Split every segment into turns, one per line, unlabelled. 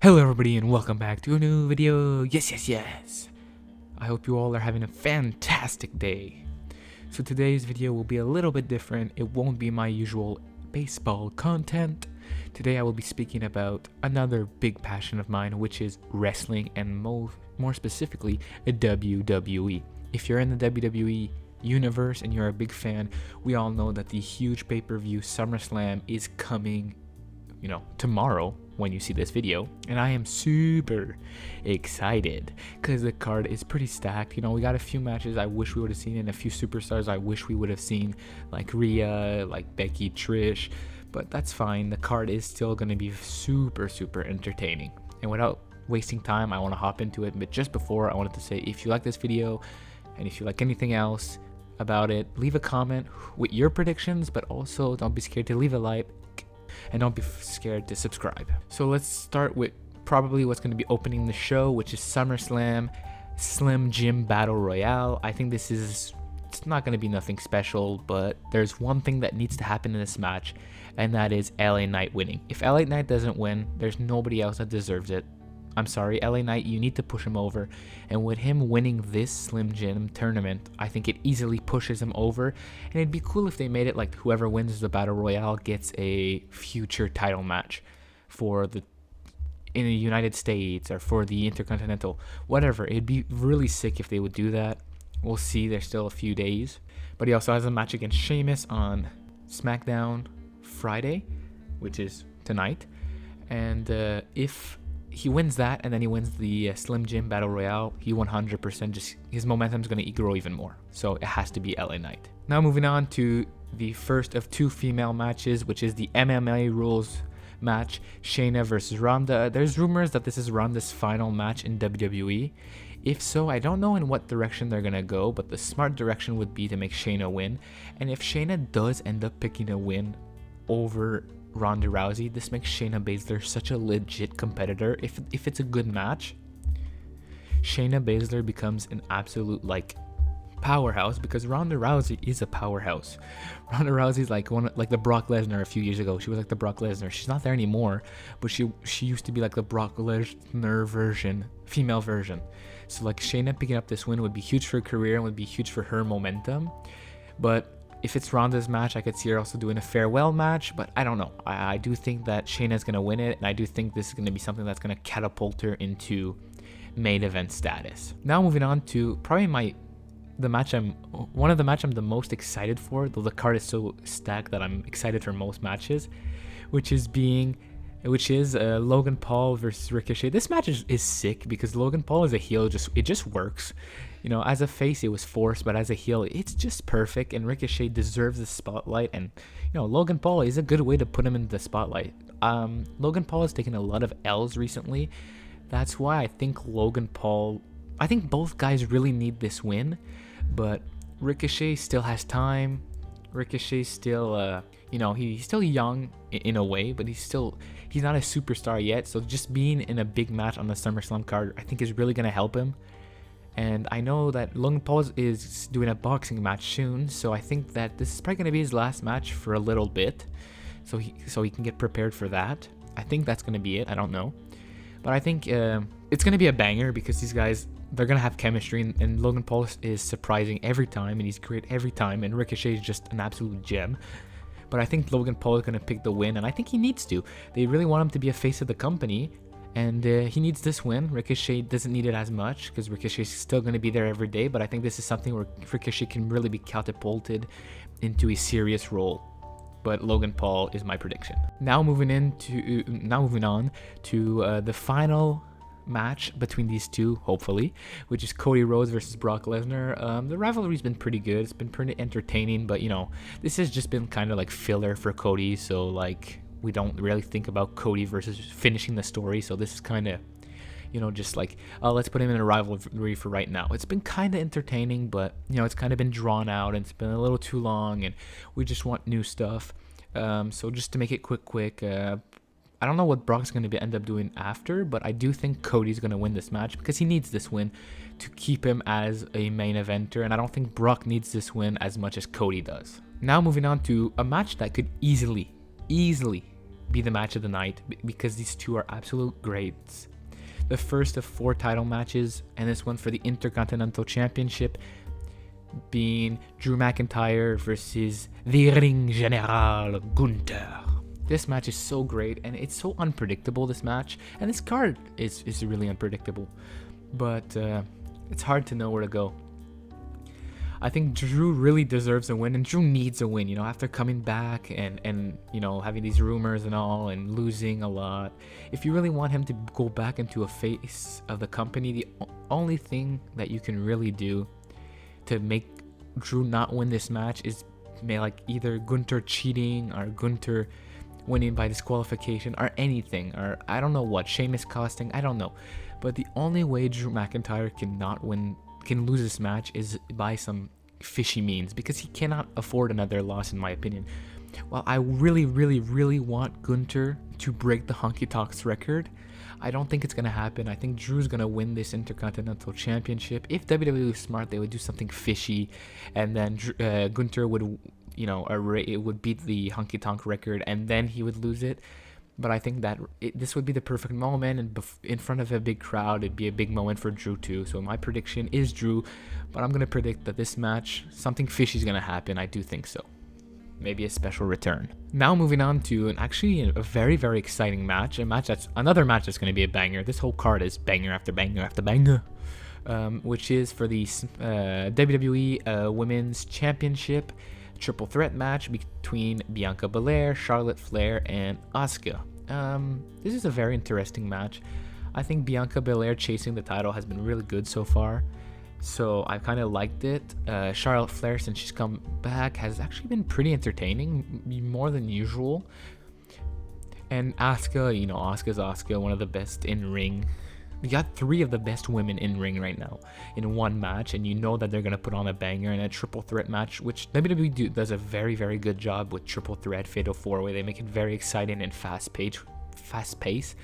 Hello everybody and welcome back to a new video. Yes. I hope you all are having a fantastic day. So today's video will be a little bit different. It won't be my usual baseball content. Today I will be speaking about another big passion of mine, which is wrestling and more specifically WWE. If you're in the WWE universe and you're a big fan, we all know that the huge pay-per-view SummerSlam is coming, tomorrow when you see this video, and I am super excited because the card is pretty stacked. We got a few matches I wish we would have seen and a few superstars I wish we would have seen, like Rhea, like Becky, Trish, but that's fine. The card is still going to be super entertaining, and without wasting time, I want to hop into it. But just before, I wanted to say, if you like this video and if you like anything else about it, leave a comment with your predictions, but also don't be scared to leave a like and don't be scared to subscribe. So let's start with probably what's going to be opening the show, which is SummerSlam Slim Jim Battle Royale. I think it's not going to be nothing special, but there's one thing that needs to happen in this match, and that is LA Knight winning. If LA Knight doesn't win, there's nobody else that deserves it. I'm sorry, LA Knight, you need to push him over, and with him winning this Slim Jim tournament, I think it easily pushes him over, and it'd be cool if they made it like whoever wins the Battle Royale gets a future title match in the United States or for the Intercontinental, whatever. It'd be really sick if they would do that. We'll see, there's still a few days, but he also has a match against Sheamus on SmackDown Friday, which is tonight, and if he wins that and then he wins the Slim Jim Battle Royale, he 100% his momentum is going to grow even more. So it has to be LA Knight. Now moving on to the first of two female matches, which is the MMA rules match, Shayna versus Ronda. There's rumors that this is Ronda's final match in WWE. If so, I don't know in what direction they're going to go, but the smart direction would be to make Shayna win. And if Shayna does end up picking a win over Ronda Rousey, this makes Shayna Baszler such a legit competitor. If it's a good match, Shayna Baszler becomes an absolute powerhouse, because Ronda Rousey is a powerhouse. Ronda Rousey's like the Brock Lesnar a few years ago. She was like the Brock Lesnar. She's not there anymore, but she used to be like the Brock Lesnar version, female version. So Shayna picking up this win would be huge for her career and would be huge for her momentum. But if it's Ronda's match, I could see her also doing a farewell match, but I don't know. I do think that Shayna's going to win it, and I do think this is going to be something that's going to catapult her into main event status. Now moving on to probably one of the match I'm the most excited for, though the card is so stacked that I'm excited for most matches, which is Logan Paul versus Ricochet. This match is sick because Logan Paul as a heel, it just works. As a face, it was forced, but as a heel, it's just perfect, and Ricochet deserves the spotlight, and, Logan Paul is a good way to put him in the spotlight. Logan Paul has taken a lot of L's recently. That's why I think I think both guys really need this win, but Ricochet still has time. Ricochet's still, he's still young in a way, but he's not a superstar yet, so just being in a big match on the SummerSlam card, I think is really going to help him. And I know that Logan Paul is doing a boxing match soon, so I think that this is probably going to be his last match for a little bit, so he can get prepared for that. I think that's going to be it. I don't know, but I think it's going to be a banger because these guys, they're going to have chemistry, and Logan Paul is surprising every time, and he's great every time, and Ricochet is just an absolute gem. But I think Logan Paul is going to pick the win, and I think he needs to. They really want him to be a face of the company, and he needs this win. Ricochet doesn't need it as much because Ricochet is still going to be there every day, but I think this is something where Ricochet can really be catapulted into a serious role. But Logan Paul is my prediction. Now moving on to the final match between these two, hopefully, which is Cody Rhodes versus Brock Lesnar. The rivalry's been pretty good. It's been pretty entertaining, but this has just been kind of like filler for Cody, so we don't really think about Cody versus finishing the story, so this is kind of, just let's put him in a rivalry for right now. It's been kind of entertaining, but, it's kind of been drawn out, and it's been a little too long, and we just want new stuff. So just to make it quick, I don't know what Brock's going to end up doing after, but I do think Cody's going to win this match because he needs this win to keep him as a main eventer, and I don't think Brock needs this win as much as Cody does. Now moving on to a match that could easily be the match of the night because these two are absolute greats. The first of 4 title matches, and this one for the Intercontinental Championship, being Drew McIntyre versus the Ring General Gunther. This match is so great, and it's so unpredictable, this match, and this card is really unpredictable, but it's hard to know where to go. I think Drew really deserves a win, and Drew needs a win, you know, after coming back and you know, having these rumors and all and losing a lot. If you really want him to go back into a face of the company, the only thing that you can really do to make Drew not win this match is like either Gunther cheating or Gunther winning by disqualification or anything, or I don't know what, Sheamus costing, I don't know. But the only way Drew McIntyre can lose this match is by some fishy means, because he cannot afford another loss, in my opinion. While I really want Gunther to break the Honky Tonks record, I don't think it's going to happen. I think Drew's going to win this Intercontinental Championship. If WWE was smart, they would do something fishy, and then Gunther would, you know, it would beat the Honky Tonk record, and then he would lose it. But I think that this would be the perfect moment, and in front of a big crowd, it'd be a big moment for Drew too. So my prediction is Drew, but I'm going to predict that this match, something fishy is going to happen. I do think so. Maybe a special return. Now moving on to a very exciting match. Another match that's going to be a banger. This whole card is banger after banger after banger. Which is for the WWE Women's Championship triple threat match between Bianca Belair, Charlotte Flair, and Asuka. This is a very interesting match. I think Bianca Belair chasing the title has been really good so far, so I kind of liked it. Charlotte Flair, since she's come back, has actually been pretty entertaining, more than usual. And Asuka, you know, Asuka's Asuka, one of the best in ring. We got 3 of the best women in ring right now in one match, and you know that they're going to put on a banger in a triple threat match, which WWE does a very good job with triple threat, fatal 4-way. They make it very exciting and fast pace,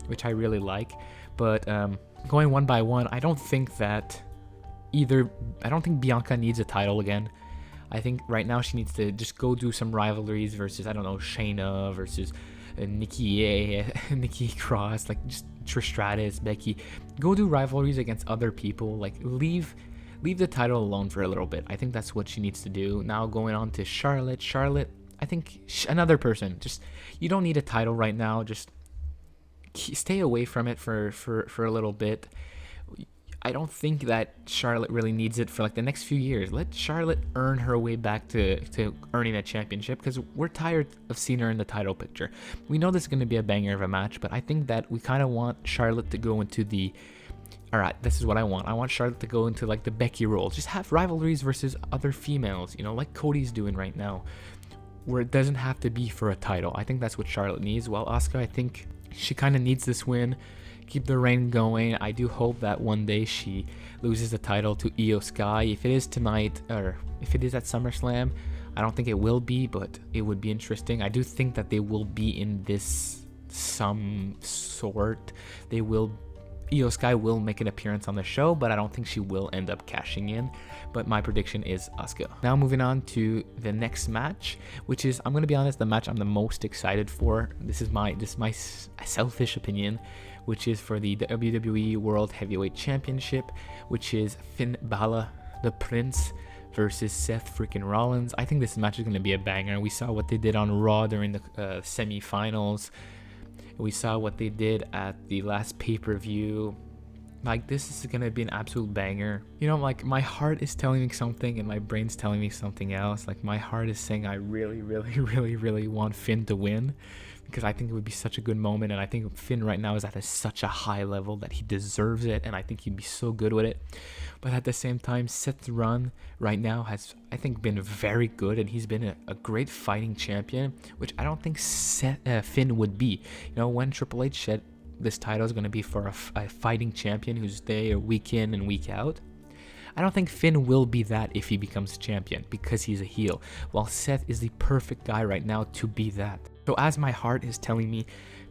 which I really like. But going one by one, I don't think Bianca needs a title again. I think right now she needs to just go do some rivalries versus, I don't know, Shayna versus Nikki Cross, like just Trish Stratus, Becky. Go do rivalries against other people. Like leave the title alone for a little bit. I think that's what she needs to do. Now going on to Charlotte. I think another person. Just, you don't need a title right now. Just stay away from it for a little bit. I don't think that Charlotte really needs it for like the next few years. Let Charlotte earn her way back to earning a championship, because we're tired of seeing her in the title picture. We know this is going to be a banger of a match, but I think that we kind of want Charlotte to go into the... Alright, this is what I want. I want Charlotte to go into like the Becky role. Just have rivalries versus other females, you know, like Cody's doing right now, where it doesn't have to be for a title. I think that's what Charlotte needs. While Asuka, I think she kind of needs this win. Keep the reign going. I do hope that one day she loses the title to Io Sky. If it is tonight, or if it is at SummerSlam, I don't think it will be, but it would be interesting. I do think that they will be in this some sort. Io Sky will make an appearance on the show, but I don't think she will end up cashing in. But my prediction is Asuka. Now moving on to the next match, which is, I'm going to be honest, the match I'm the most excited for. This is my selfish opinion, which is for the WWE World Heavyweight Championship, which is Finn Balor, the Prince, versus Seth freaking Rollins. I think this match is going to be a banger. We saw what they did on Raw during the semi-finals. We saw what they did at the last pay-per-view. Like, this is going to be an absolute banger. You know, like, my heart is telling me something and my brain's telling me something else. Like, my heart is saying I really want Finn to win, because I think it would be such a good moment, and I think Finn right now is at such a high level that he deserves it, and I think he'd be so good with it. But at the same time, Seth's run right now has, I think, been very good, and he's been a great fighting champion, which I don't think Finn would be. You know, when Triple H said this title is going to be for a fighting champion who's there week in and week out, I don't think Finn will be that if he becomes champion, because he's a heel, while Seth is the perfect guy right now to be that. So as my heart is telling me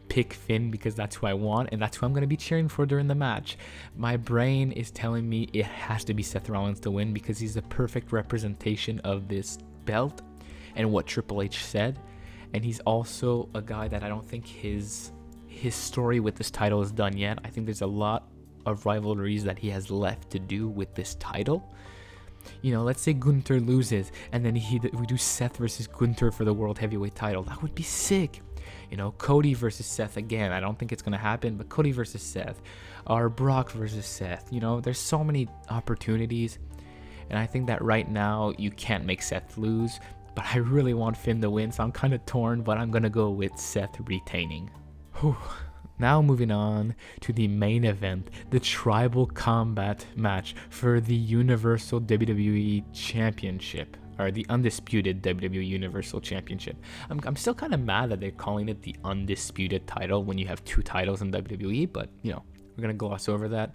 pick Finn because that's who I want and that's who I'm going to be cheering for during the match, my brain is telling me it has to be Seth Rollins to win, because he's the perfect representation of this belt and what Triple H said. and he's also a guy that I don't think his story with this title is done yet. I think there's a lot of rivalries that he has left to do with this title. You know, let's say Gunther loses, and then we do Seth versus Gunther for the World Heavyweight title. That would be sick. You know, Cody versus Seth again. I don't think it's going to happen, but Cody versus Seth. Or Brock versus Seth. You know, there's so many opportunities. And I think that right now you can't make Seth lose. But I really want Finn to win, so I'm kind of torn. But I'm going to go with Seth retaining. Whew. Now moving on to the main event, the Tribal Combat match for the Universal WWE Championship, or the Undisputed WWE Universal Championship. I'm still kind of mad that they're calling it the Undisputed title when you have two titles in WWE, but you know, we're going to gloss over that.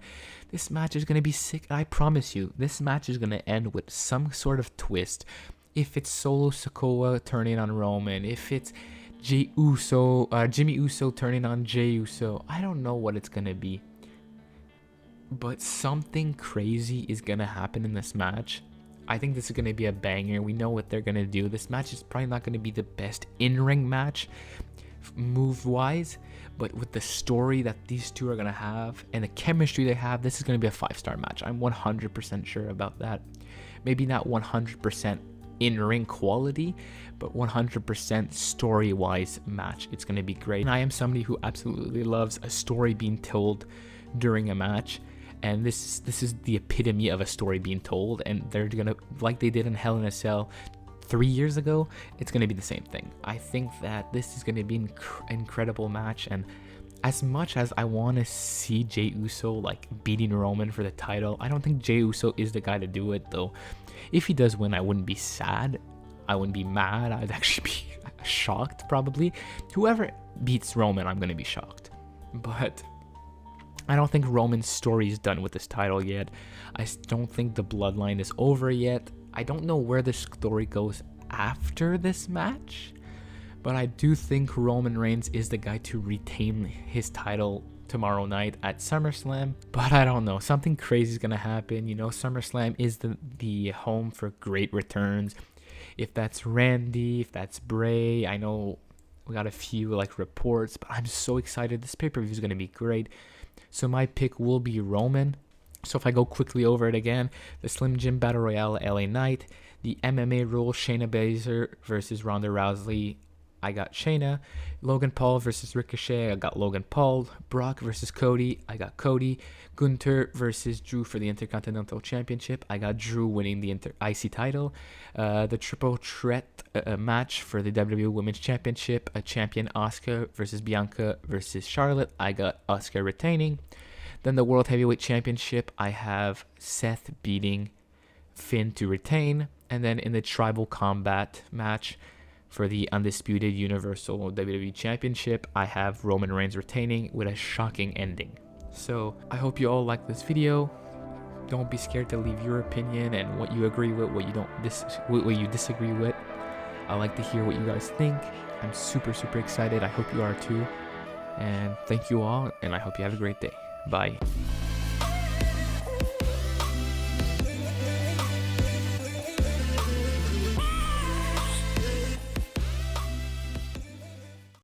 This match is going to be sick. I promise you, this match is going to end with some sort of twist. If it's Solo Sikoa turning on Roman, if it's Jimmy Uso turning on Jey Uso. I don't know what it's going to be. But something crazy is going to happen in this match. I think this is going to be a banger. We know what they're going to do. This match is probably not going to be the best in-ring match move-wise. But with the story that these two are going to have and the chemistry they have, this is going to be a 5-star match. I'm 100% sure about that. Maybe not 100% in-ring quality, but 100% story-wise match. It's going to be great. And I am somebody who absolutely loves a story being told during a match, and this is the epitome of a story being told, and they're going to, like they did in Hell in a Cell 3 years ago, it's going to be the same thing. I think that this is going to be an incredible match, and as much as I want to see Jey Uso like beating Roman for the title, I don't think Jey Uso is the guy to do it, though. If he does win, I wouldn't be sad. I wouldn't be mad. I'd actually be shocked, probably. Whoever beats Roman, I'm going to be shocked. But I don't think Roman's story is done with this title yet. I don't think the bloodline is over yet. I don't know where the story goes after this match. But I do think Roman Reigns is the guy to retain his title tomorrow night at SummerSlam. But I don't know. Something crazy is going to happen. You know, SummerSlam is the home for great returns. If that's Randy, if that's Bray, I know we got a few like reports, but I'm so excited. This pay-per-view is going to be great. So my pick will be Roman. So if I go quickly over it again, the Slim Jim Battle Royale LA Knight, the MMA rules, Shayna Baszler versus Ronda Rousey, I got Shayna. Logan Paul versus Ricochet, I got Logan Paul. Brock versus Cody, I got Cody. Gunther versus Drew for the Intercontinental Championship, I got Drew winning the IC title. The triple threat match for the WWE Women's Championship, a champion Asuka versus Bianca versus Charlotte, I got Asuka retaining. Then the World Heavyweight Championship, I have Seth beating Finn to retain. And then in the Tribal Combat match for the Undisputed Universal WWE Championship, I have Roman Reigns retaining with a shocking ending. So I hope you all like this video. Don't be scared to leave your opinion and what you agree with, what you disagree with. I like to hear what you guys think. I'm super excited. I hope you are too. And thank you all, and I hope you have a great day. Bye.